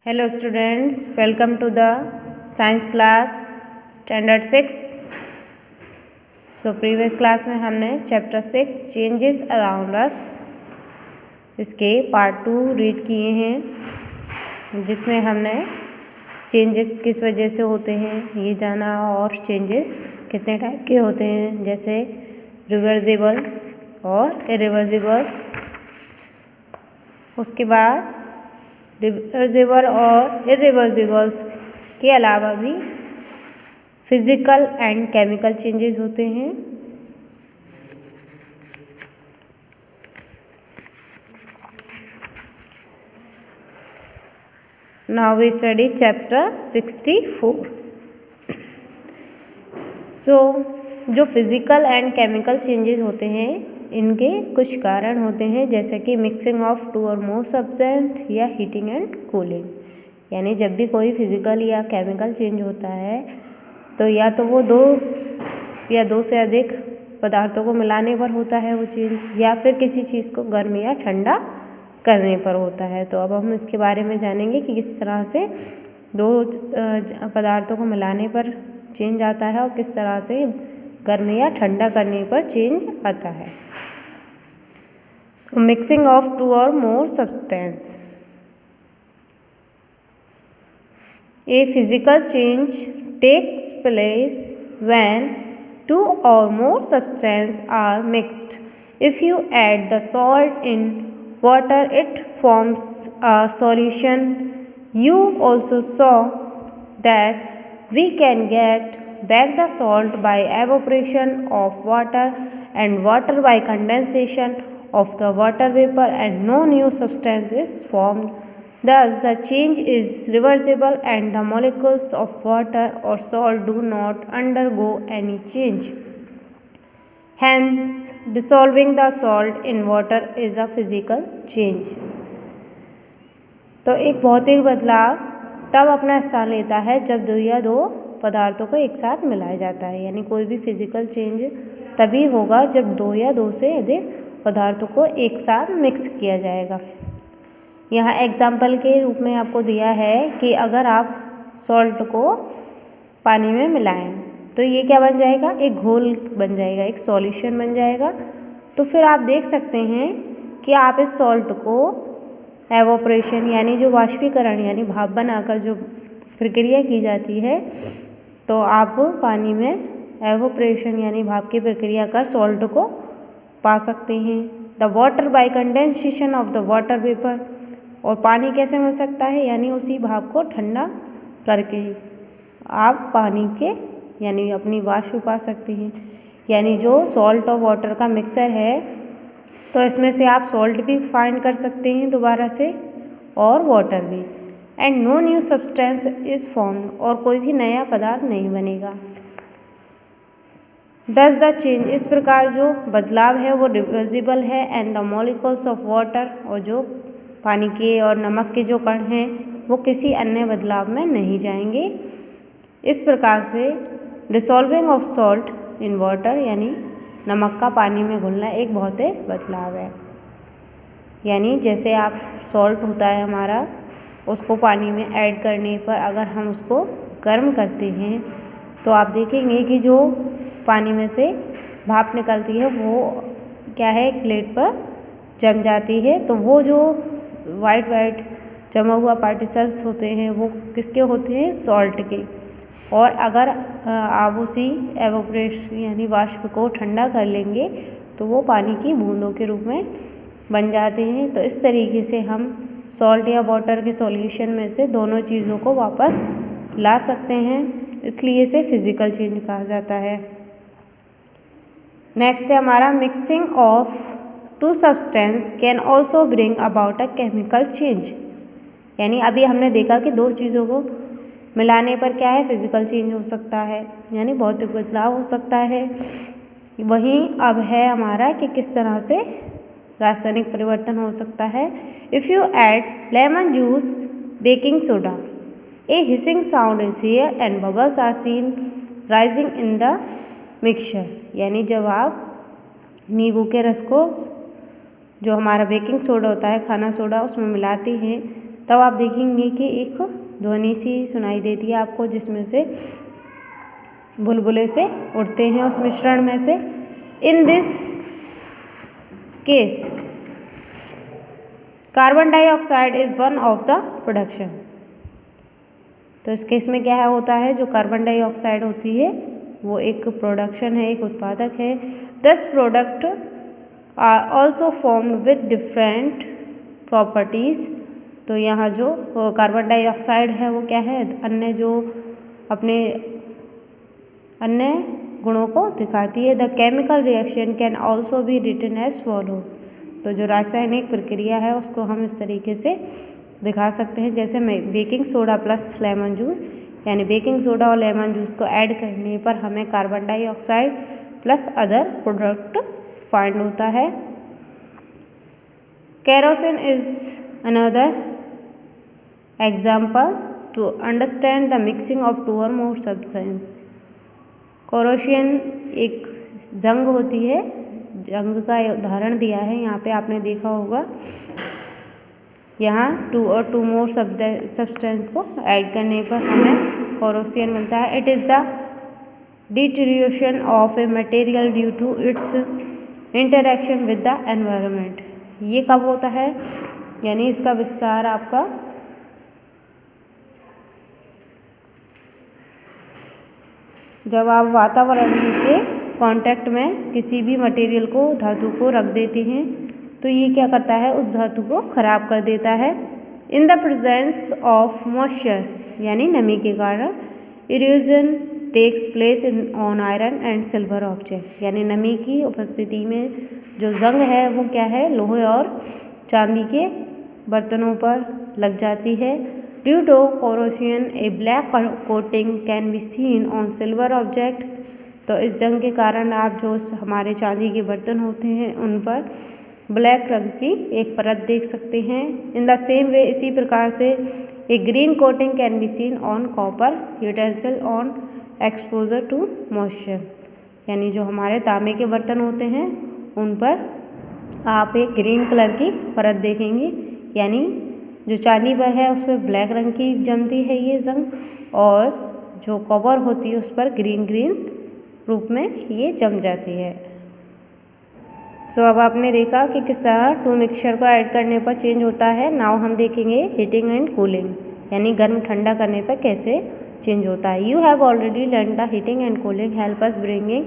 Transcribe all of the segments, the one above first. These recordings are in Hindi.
Hello students, welcome to the science class standard 6. So previous class में हमने chapter 6 changes around us इसके part 2 रीड किए हैं, जिसमें हमने चेंजेस किस वजह से होते हैं ये जाना और चेंजेस कितने टाइप के होते हैं, जैसे रिवर्सिबल और इरिवर्सिबल। उसके बाद रिवर्सिबल और इरिवर्सिबल्स के अलावा भी फिजिकल एंड केमिकल चेंजेस होते हैं। Now we study chapter 64। जो फिजिकल एंड केमिकल चेंजेस होते हैं इनके कुछ कारण होते हैं, जैसे कि मिक्सिंग ऑफ 2 और मोर सब्सटेंस या हीटिंग एंड कूलिंग। यानी जब भी कोई फिजिकल या केमिकल चेंज होता है तो या तो वो 2 या 2 से अधिक पदार्थों को मिलाने पर होता है वो चेंज, या फिर किसी चीज़ को गर्म या ठंडा करने पर होता है। तो अब हम इसके बारे में जानेंगे कि किस तरह से 2 पदार्थों को मिलाने पर चेंज आता है और किस तरह से गर्म या ठंडा करने पर चेंज आता है। मिक्सिंग ऑफ 2 और more substance. A physical change takes place when 2 or more substances are mixed. If you add the salt in water, it forms a solution. You also saw that we can get back the salt by evaporation of water and water by condensation of the water vapor, and no new substance is formed. Thus, the change is reversible and the molecules of water or salt do not undergo any change. Hence, dissolving the salt in water is a physical change. तो एक भौतिक बदलाव तब अपना स्थान लेता है जब 2 या 2 पदार्थों को एक साथ मिलाया जाता है। यानी कोई भी फिजिकल चेंज तभी होगा जब 2 या 2 से अधिक पदार्थों को एक साथ मिक्स किया जाएगा। यहाँ एग्जाम्पल के रूप में आपको दिया है कि अगर आप सॉल्ट को पानी में मिलाएं तो ये क्या बन जाएगा, एक घोल बन जाएगा, एक सॉल्यूशन बन जाएगा। तो फिर आप देख सकते हैं कि आप इस सॉल्ट को एवोपरेशन यानी जो वाष्पीकरण यानी भाप बनाकर जो प्रक्रिया की जाती है, तो आप पानी में एवोपरेशन यानी भाप की प्रक्रिया कर सॉल्ट को पा सकते हैं। The water bye condensation of the water vapour. और पानी कैसे मिल सकता है, यानी उसी भाप को ठंडा करके आप पानी के यानी अपनी वाष्प पा सकते हैं। यानी जो सॉल्ट और वाटर का मिक्सर है तो इसमें से आप सॉल्ट भी फाइंड कर सकते हैं दोबारा से और वाटर भी। And no new substance is formed. और कोई भी नया पदार्थ नहीं बनेगा। दस द चेंज। इस प्रकार जो बदलाव है वो रिवर्सिबल है। And the molecules of water. और जो पानी के और नमक के जो कण हैं वो किसी अन्य बदलाव में नहीं जाएंगे। इस प्रकार से dissolving of salt in water यानी नमक का पानी में घुलना एक भौतिक बदलाव है। यानी जैसे आप सॉल्ट होता है हमारा, उसको पानी में ऐड करने पर अगर हम उसको गर्म करते हैं तो आप देखेंगे कि जो पानी में से भाप निकलती है वो क्या है, एक प्लेट पर जम जाती है। तो वो जो वाइट जमा हुआ पार्टिकल्स होते हैं वो किसके होते हैं, सॉल्ट के। और अगर आप उसी एवोपरेशन यानी वाष्प को ठंडा कर लेंगे तो वो पानी की बूंदों के रूप में बन जाते हैं। तो इस तरीके से हम सॉल्ट या वाटर के सॉल्यूशन में से दोनों चीज़ों को वापस ला सकते हैं, इसलिए इसे फिजिकल चेंज कहा जाता है। नेक्स्ट है हमारा mixing of 2 substance can also bring about a chemical change. यानी अभी हमने देखा कि 2 चीज़ों को मिलाने पर क्या है, फिजिकल चेंज हो सकता है यानी भौतिक बदलाव हो सकता है। वहीं अब है हमारा कि किस तरह से रासायनिक परिवर्तन हो सकता है। If you add lemon juice baking soda, a hissing sound is hear and bubbles are seen rising in the mixture. यानी जब आप नींबू के रस को जो हमारा बेकिंग सोडा होता है, खाना सोडा, उसमें मिलाते हैं तब आप देखेंगे कि एक ध्वनि सी सुनाई देती है आपको, जिसमें से बुलबुले से उड़ते हैं उस मिश्रण में से। In this case carbon dioxide is one of the production. तो इस केस में क्या होता है, जो कार्बन डाइऑक्साइड होती है वो एक प्रोडक्शन है, एक उत्पादक है। This product are also formed with different properties. तो यहाँ जो कार्बन डाइऑक्साइड है वो क्या है, अन्य जो अपने अन्य गुणों को दिखाती है। The chemical reaction can also be written as follows. तो जो रासायनिक प्रक्रिया है उसको हम इस तरीके से दिखा सकते हैं, जैसे baking soda plus lemon juice, यानी बेकिंग सोडा और लेमन जूस को ऐड करने पर हमें carbon dioxide plus other product find होता है। Kerosene is another example to understand the mixing of two or more substance. Kerosene एक जंग होती है, जंग का उदाहरण दिया है यहाँ पे, आपने देखा होगा। यहाँ two or two more substance को ऐड करने पर हमें केरोसिन मिलता है। It is the deterioration of a material due to its interaction with the environment. ये कब होता है, यानी इसका विस्तार आपका जब आप वातावरण के कांटेक्ट में किसी भी मटेरियल को, धातु को रख देते हैं, तो ये क्या करता है, उस धातु को खराब कर देता है। In the presence of moisture, यानी नमी के कारण, erosion takes place in on iron and silver object. यानी नमी की उपस्थिति में जो जंग है वो क्या है, लोहे और चांदी के बर्तनों पर लग जाती है। Due to corrosion a black coating can be seen on silver object. तो इस जंग के कारण आप जो हमारे चांदी के बर्तन होते हैं उन पर ब्लैक रंग की एक परत देख सकते हैं। इन द सेम वे, इसी प्रकार से a green coating can be seen on copper utensil on exposure to moisture. यानी जो हमारे तांबे के बर्तन होते हैं उन पर आप एक ग्रीन कलर की परत देखेंगे, यानी जो चांदी पर है उस पर ब्लैक रंग की जमती है ये जंग, और जो कॉपर होती है उस पर ग्रीन ग्रीन रूप में ये जम जाती है। सो अब आपने देखा कि किस तरह टू मिक्सचर को ऐड करने पर चेंज होता है। नाउ हम देखेंगे हीटिंग एंड कूलिंग, यानी गर्म ठंडा करने पर कैसे चेंज होता है। You have already learn the heating and cooling help us bringing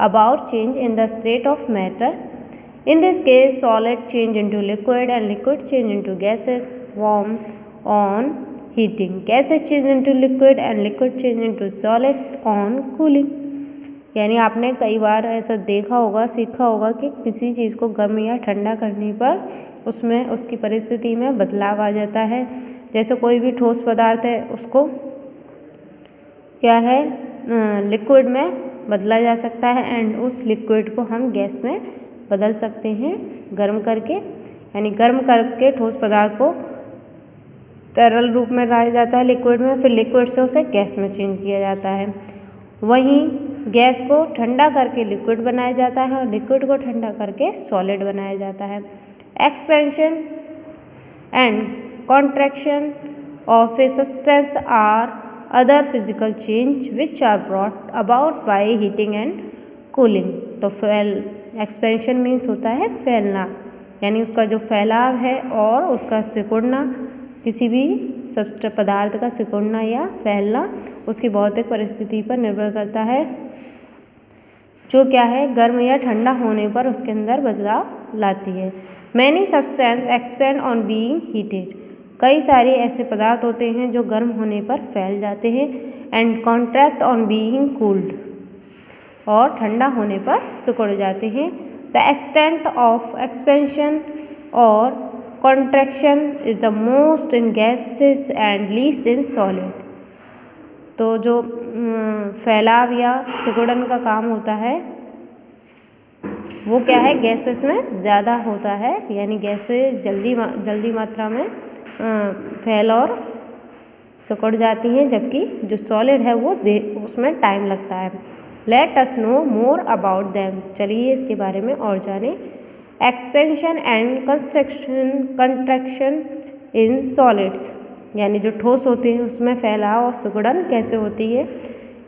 about change in the state of matter. In this case, solid change into liquid and liquid change into gases form on heating. Gases change into liquid and liquid change into solid on cooling. यानी आपने कई बार ऐसा देखा होगा, सीखा होगा कि किसी चीज़ को गर्म या ठंडा करने पर उसमें उसकी परिस्थिति में बदलाव आ जाता है। जैसे कोई भी ठोस पदार्थ है उसको क्या है, लिक्विड में बदला जा सकता है, एंड उस लिक्विड को हम गैस में बदल सकते हैं गर्म करके। यानी गर्म करके ठोस पदार्थ को तरल रूप में लाया जाता है लिक्विड में, फिर लिक्विड से उसे गैस में चेंज किया जाता है। वहीं गैस को ठंडा करके लिक्विड बनाया जाता है और लिक्विड को ठंडा करके सॉलिड बनाया जाता है। Expansion and contraction of a substance are other physical change which are brought about by heating and cooling. तो एक्सपेंशन मीन्स होता है फैलना, यानी उसका जो फैलाव है और उसका सिकुड़ना, किसी भी सबस्ट्रेट पदार्थ का सिकुड़ना या फैलना उसकी भौतिक परिस्थिति पर निर्भर करता है, जो क्या है गर्म या ठंडा होने पर उसके अंदर बदलाव लाती है। Many substance expand on being heated. कई सारे ऐसे पदार्थ होते हैं जो गर्म होने पर फैल जाते हैं, and contract on being cooled, और ठंडा होने पर सिकुड़ जाते हैं। द एक्सटेंट ऑफ एक्सपेंशन और contraction is the most in gases and least in solid. तो जो फैलाव या सिकुड़न का काम होता है वो क्या है, गैसेस में ज़्यादा होता है, यानी गैसेस जल्दी मात्रा में फैल और सिकुड़ जाती हैं, जबकि जो सॉलिड है वो उसमें टाइम लगता है। Let us know more about them. चलिए इसके बारे में और जानें। Expansion and contraction in solids, यानी जो ठोस होते हैं उसमें फैलाव और सिकुड़न कैसे होती है।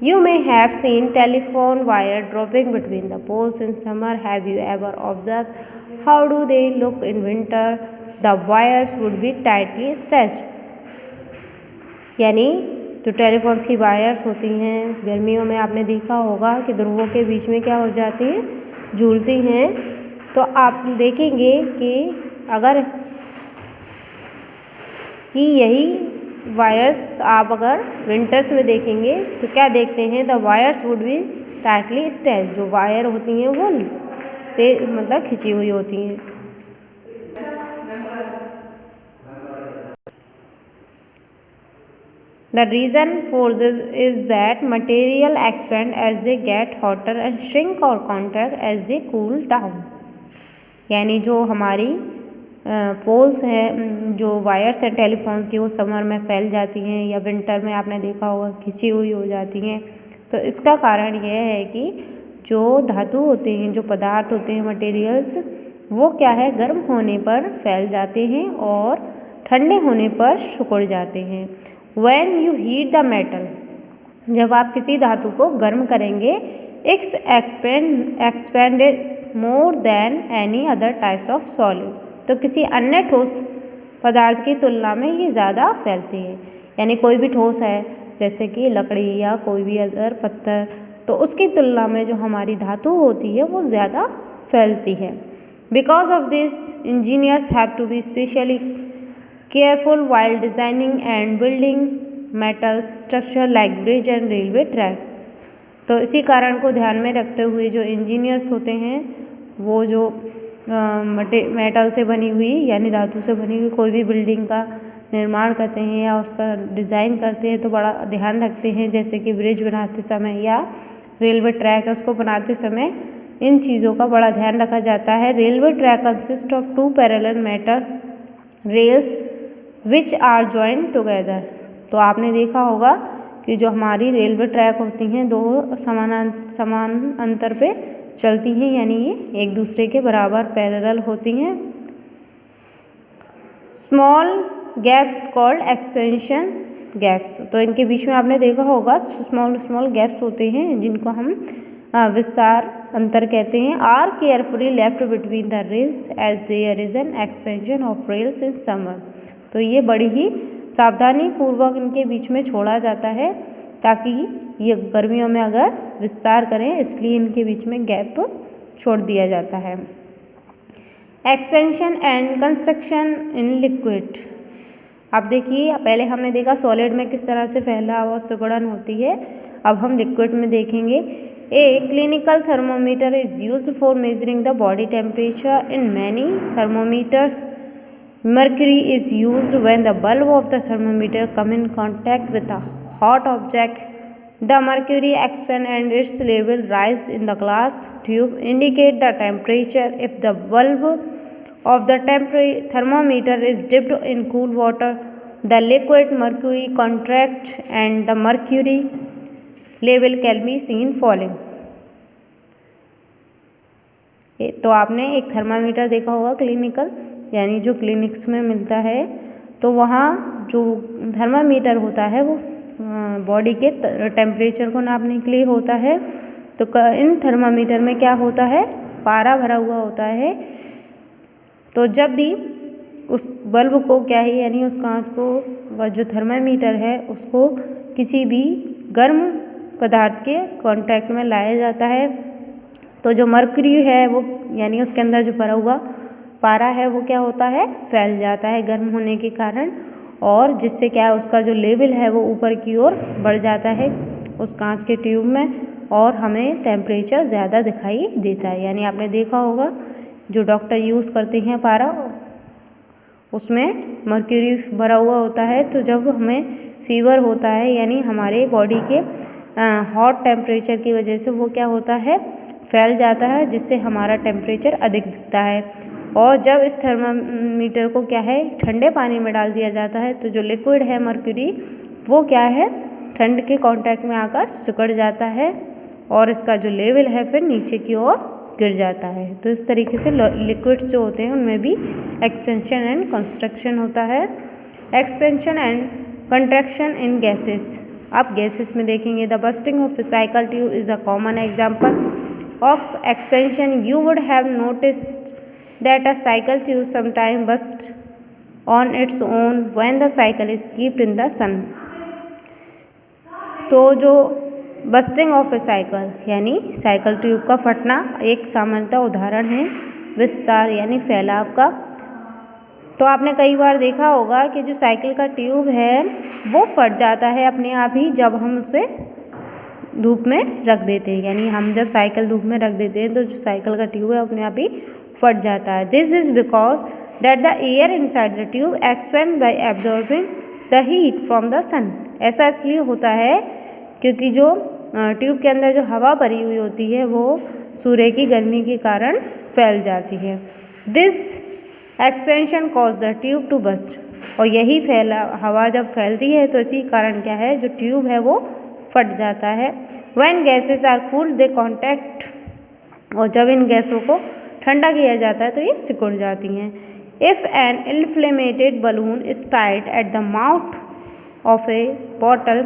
You may have seen telephone wire dropping between the poles in summer. Have you ever observe how do they look in winter. The wires would be tightly stretched, यानी जो टेलीफोन्स की वायर्स होती हैं गर्मियों में आपने देखा होगा कि ध्रुवों के बीच में क्या हो जाती हैं, झूलती हैं। तो आप देखेंगे कि अगर कि यही वायर्स आप अगर विंटर्स में देखेंगे तो क्या देखते हैं, the wires would be tightly stretched, जो वायर होती हैं वो मतलब खिंची हुई होती हैं। The reason for this is that material expand as they get hotter and shrink or contract as they cool down, यानी जो हमारी पोल्स हैं, जो वायर्स हैं टेलीफोन की, वो समर में फैल जाती हैं या विंटर में आपने देखा होगा खिंची हुई हो जाती हैं। तो इसका कारण यह है कि जो धातु होते हैं, जो पदार्थ होते हैं, मटेरियल्स, वो क्या है, गर्म होने पर फैल जाते हैं और ठंडे होने पर सिकुड़ जाते हैं। When you heat the metal, जब आप किसी धातु को गर्म करेंगे, it's expanded more than any other types of solid, तो किसी अन्य ठोस पदार्थ की तुलना में ये ज़्यादा फैलती है। यानी कोई भी ठोस है जैसे कि लकड़ी या कोई भी अदर पत्थर, तो उसकी तुलना में जो हमारी धातु होती है वो ज़्यादा फैलती है। Because of this, engineers have to be specially careful while designing and building metal structure like bridge and railway track। तो इसी कारण को ध्यान में रखते हुए जो इंजीनियर्स होते हैं वो जो मेटल से बनी हुई यानी धातु से बनी हुई कोई भी बिल्डिंग का निर्माण करते हैं या उसका डिज़ाइन करते हैं तो बड़ा ध्यान रखते हैं, जैसे कि ब्रिज बनाते समय या रेलवे ट्रैक है उसको बनाते समय इन चीज़ों का बड़ा ध्यान रखा जाता है। Railway track consist of 2 parallel metal rails which are joint together. तो आपने देखा होगा कि जो हमारी रेलवे ट्रैक होती हैं दो समान अंतर पे चलती हैं, यानी ये एक दूसरे के बराबर पैरेलल होती हैं। Small gaps called expansion gaps, तो इनके बीच में आपने देखा होगा स्मॉल गैप्स होते हैं जिनको हम विस्तार अंतर कहते हैं। Are carefully left between the rails as there is an expansion of rails in summer. तो ये बड़ी ही सावधानी पूर्वक इनके बीच में छोड़ा जाता है ताकि ये गर्मियों में अगर विस्तार करें, इसलिए इनके बीच में गैप छोड़ दिया जाता है। Expansion and construction in liquid. अब देखिए, पहले हमने देखा सॉलिड में किस तरह से फैलाव और सिकुड़न होती है, अब हम लिक्विड में देखेंगे। A clinical thermometer is used for measuring the body temperature in many thermometers. Mercury is used when the bulb of the thermometer come in contact with a hot object. The mercury expands and its level rise in the glass tube, indicate the temperature. If the bulb of the thermometer is dipped in cool water, the liquid mercury contracts and the mercury level can be seen falling. तो आपने एक थर्मामीटर देखा होगा क्लिनिकल, यानी जो क्लिनिक्स में मिलता है, तो वहाँ जो थर्मामीटर होता है वो बॉडी के टेम्परेचर को नापने के लिए होता है। तो इन थर्मामीटर में क्या होता है, पारा भरा हुआ होता है। तो जब भी उस बल्ब को क्या है, यानी उस कांच को, जो थर्मामीटर है उसको किसी भी गर्म पदार्थ के कांटेक्ट में लाया जाता है, तो जो मर्क्यूरी है वो, यानी उसके अंदर जो भरा हुआ पारा है वो क्या होता है, फैल जाता है गर्म होने के कारण, और जिससे क्या है उसका जो लेवल है वो ऊपर की ओर बढ़ जाता है उस कांच के ट्यूब में, और हमें टेम्परेचर ज़्यादा दिखाई देता है। यानी आपने देखा होगा जो डॉक्टर यूज़ करते हैं पारा, उसमें मर्क्यूरी भरा हुआ होता है। तो जब हमें फीवर होता है, यानी हमारे बॉडी के हॉट टेम्परेचर की वजह से वो क्या होता है, फैल जाता है, जिससे हमारा टेम्परेचर अधिक दिखता है। और जब इस थर्मामीटर को क्या है ठंडे पानी में डाल दिया जाता है, तो जो लिक्विड है मर्क्यूरी वो क्या है ठंड के कांटेक्ट में आकर सिकुड़ जाता है और इसका जो लेवल है फिर नीचे की ओर गिर जाता है। तो इस तरीके से लिक्विड्स जो होते हैं उनमें भी एक्सपेंशन एंड कंस्ट्रक्शन होता है। Expansion and contraction in gases. आप गैसेस में देखेंगे the busting of cycle tube is a common example of expansion. You would have noticed that a cycle tube sometimes bursts on its own when the cycle is kept in the sun. तो जो बस्टिंग ऑफ ए साइकिल यानी साइकिल ट्यूब का फटना एक सामान्यतः उदाहरण है विस्तार यानी फैलाव का। तो आपने कई बार देखा होगा कि जो साइकिल का ट्यूब है वो फट जाता है अपने आप ही जब हम उसे धूप में रख देते हैं, यानी हम जब साइकिल धूप में रख देते हैं तो जो साइकिल का ट्यूब है अपने आप ही फट जाता है। This is because that the air inside the tube expand by absorbing the heat from the sun. ऐसा इसलिए होता है क्योंकि जो ट्यूब के अंदर जो हवा भरी हुई होती है वो सूर्य की गर्मी के कारण फैल जाती है। This expansion cause the tube to bust, और यही हवा जब फैलती है तो इसी कारण क्या है जो ट्यूब है वो फट जाता है। When gases are cooled they contact, और जब इन गैसों को ठंडा किया जाता है तो ये सिकुड़ जाती हैं। If an inflated balloon is tied at the mouth of a bottle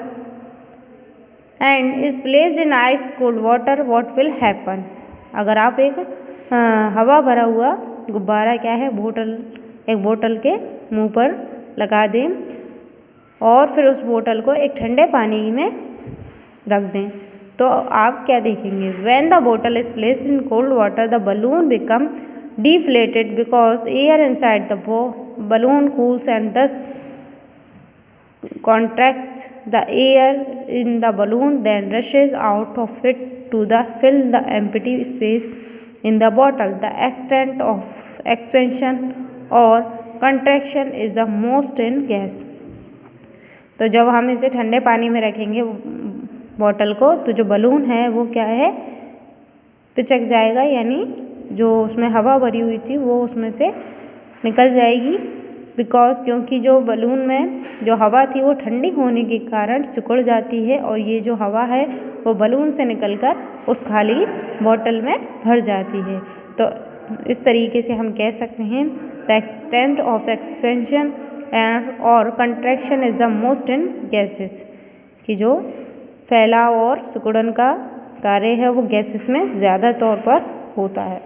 and is placed in ice cold water, what will happen? अगर आप एक हवा भरा हुआ गुब्बारा क्या है एक बोतल के मुंह पर लगा दें और फिर उस बोतल को एक ठंडे पानी में रख दें तो आप क्या देखेंगे? When the bottle is placed in cold water, the balloon become deflated because air inside the balloon cools and thus contracts. The air in the balloon then rushes out of it to fill the empty space in the bottle. The extent of expansion or contraction is the most in gas. तो जब हम इसे ठंडे पानी में रखेंगे बॉटल को तो जो बलून है वो क्या है पिचक जाएगा, यानी जो उसमें हवा भरी हुई थी वो उसमें से निकल जाएगी। क्योंकि जो बलून में जो हवा थी वो ठंडी होने के कारण सिकुड़ जाती है और ये जो हवा है वो बलून से निकलकर उस खाली बॉटल में भर जाती है। तो इस तरीके से हम कह सकते हैं the extent of expansion and और contraction is the most in gases, कि जो फैलाव और सिकुड़न का कार्य है वो गैसेस में ज़्यादा तौर पर होता है।